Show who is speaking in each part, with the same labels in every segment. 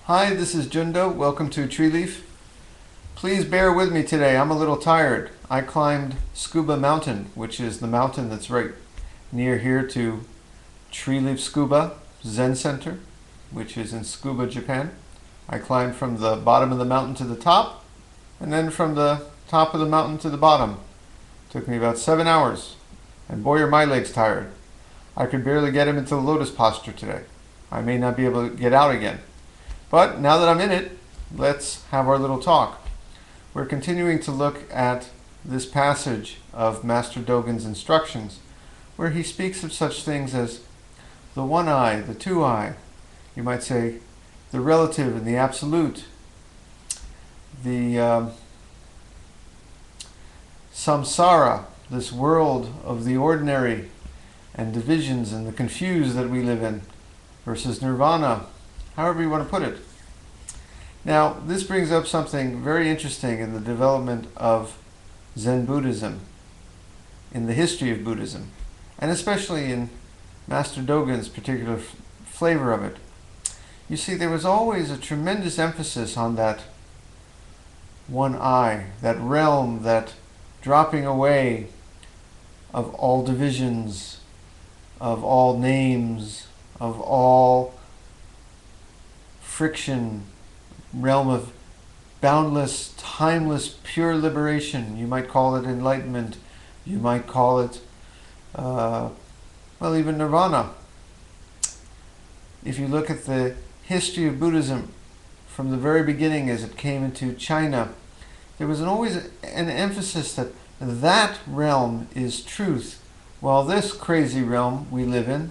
Speaker 1: Hi, this is Jundo. Welcome to Tree Leaf. Please bear with me today. I'm a little tired. I climbed Scuba Mountain, which is the mountain that's right near here to Tree Leaf Scuba Zen Center, which is in Scuba, Japan. I climbed from the bottom of the mountain to the top, and then from the top of the mountain to the bottom. Took me about 7 hours, and boy are my legs tired. I could barely get them into the lotus posture today. I may not be able to get out again. But now that I'm in it, let's have our little talk. We're continuing to look at this passage of Master Dogen's instructions, where he speaks of such things as the one eye, the two eye, you might say the relative and the absolute, the samsara, this world of the ordinary and divisions and the confused that we live in, versus nirvana, however you want to put it. Now, this brings up something very interesting in the development of Zen Buddhism, in the history of Buddhism, and especially in Master Dogen's particular flavor of it. You see, there was always a tremendous emphasis on that one eye, that realm, that dropping away of all divisions, of all names, of all friction, realm of boundless, timeless, pure liberation. You might call it enlightenment. You might call it, even nirvana. If you look at the history of Buddhism from the very beginning as it came into China, there was always an emphasis that that realm is truth, while this crazy realm we live in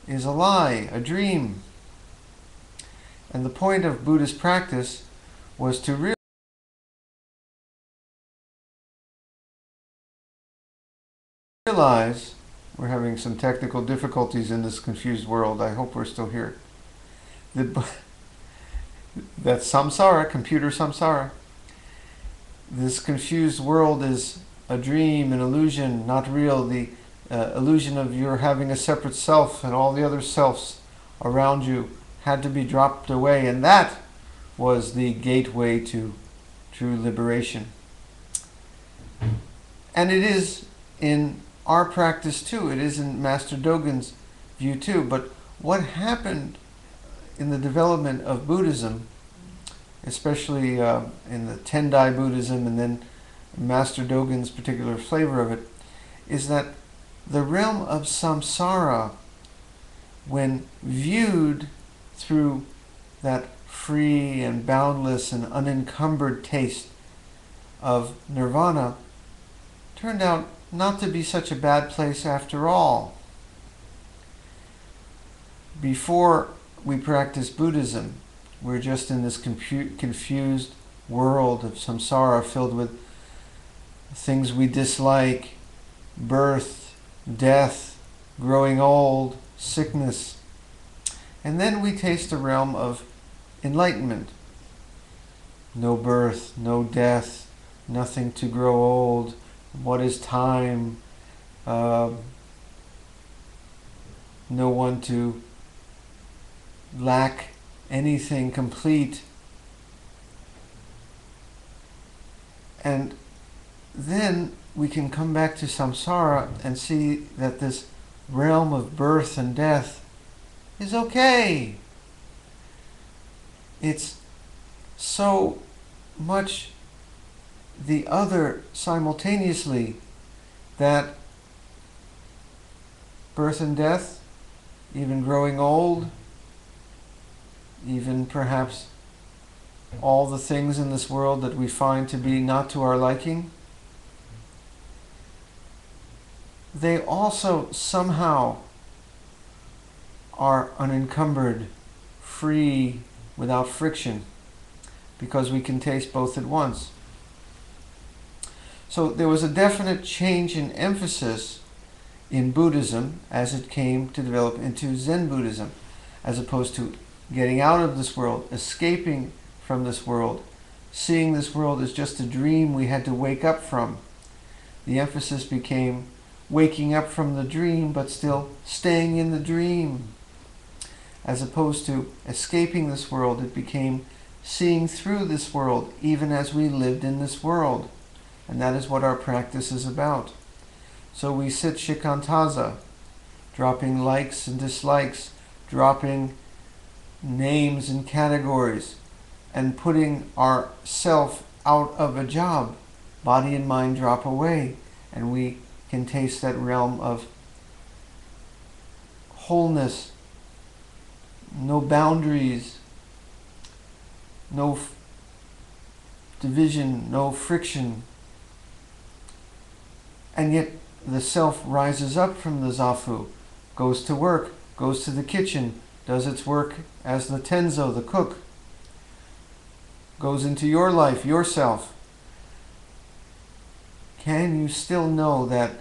Speaker 1: is a lie, a dream. And the point of Buddhist practice was to realize we're having some technical difficulties in this confused world. I hope we're still here. That samsara, computer samsara, this confused world is a dream, an illusion, not real. The illusion of your having a separate self and all the other selves around you had to be dropped away, and that was the gateway to true liberation. And it is in our practice too. It is in Master Dogen's view too. But what happened in the development of Buddhism, especially in the Tendai Buddhism and then Master Dogen's particular flavor of it, is that the realm of samsara, when viewed through that free and boundless and unencumbered taste of nirvana, turned out not to be such a bad place after all. Before we practice Buddhism, we're just in this confused world of samsara filled with things we dislike, birth, death, growing old, sickness. And then we taste the realm of enlightenment. No birth, no death, nothing to grow old. What is time? No one to lack anything, complete. And then we can come back to samsara and see that this realm of birth and death is okay. It's so much the other simultaneously that birth and death, even growing old, even perhaps all the things in this world that we find to be not to our liking, they also somehow are unencumbered, free, without friction, because we can taste both at once. So there was a definite change in emphasis in Buddhism as it came to develop into Zen Buddhism, as opposed to getting out of this world, escaping from this world, seeing this world as just a dream we had to wake up from. The emphasis became waking up from the dream, but still staying in the dream. As opposed to escaping this world, it became seeing through this world, even as we lived in this world. And that is what our practice is about. So we sit shikantaza, dropping likes and dislikes, dropping names and categories, and putting our self out of a job. Body and mind drop away, and we can taste that realm of wholeness, no boundaries, no division, no friction. And yet the self rises up from the zafu, goes to work, goes to the kitchen, does its work as the tenzo, the cook, goes into your life, yourself. Can you still know that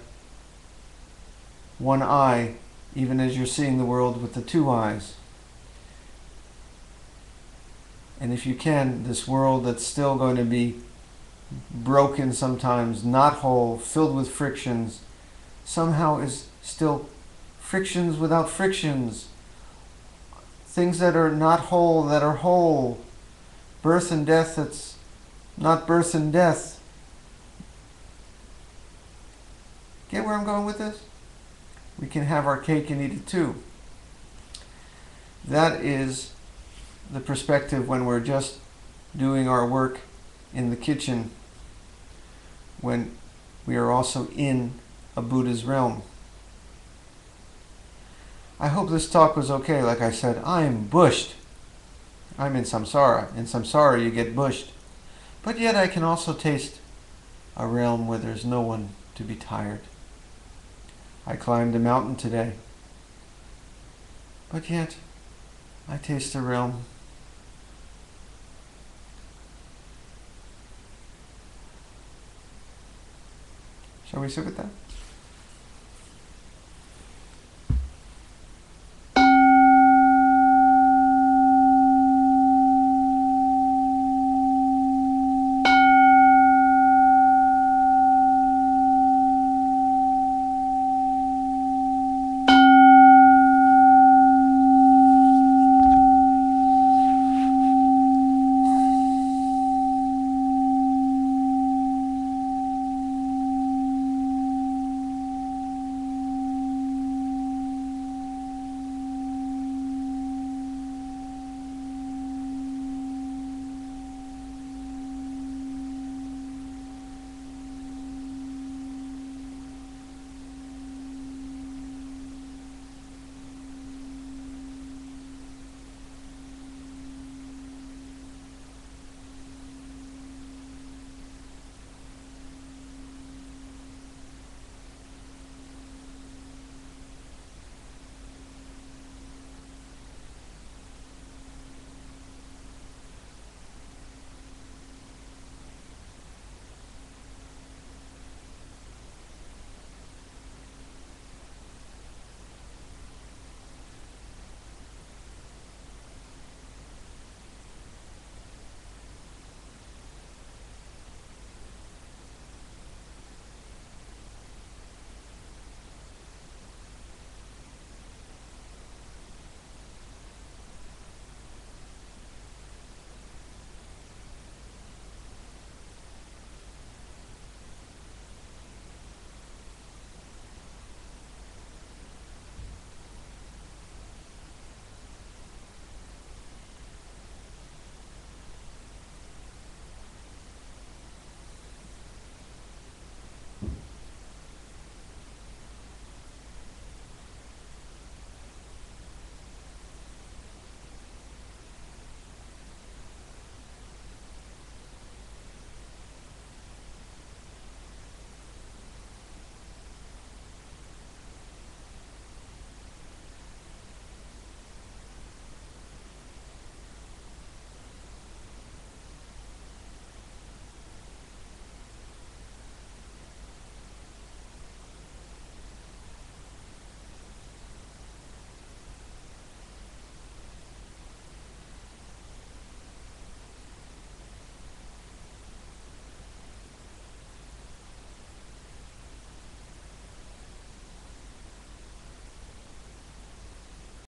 Speaker 1: one eye, even as you're seeing the world with the two eyes? And if you can, this world that's still going to be broken sometimes, not whole, filled with frictions, somehow is still frictions without frictions. Things that are not whole that are whole. Birth and death that's not birth and death. Get where I'm going with this? We can have our cake and eat it too. That is the perspective when we're just doing our work in the kitchen, when we are also in a Buddha's realm. I hope this talk was okay. Like I said, I'm bushed. I'm in samsara. In samsara you get bushed. But yet I can also taste a realm where there's no one to be tired. I climbed a mountain today. But yet I taste a realm Shall we sit with that?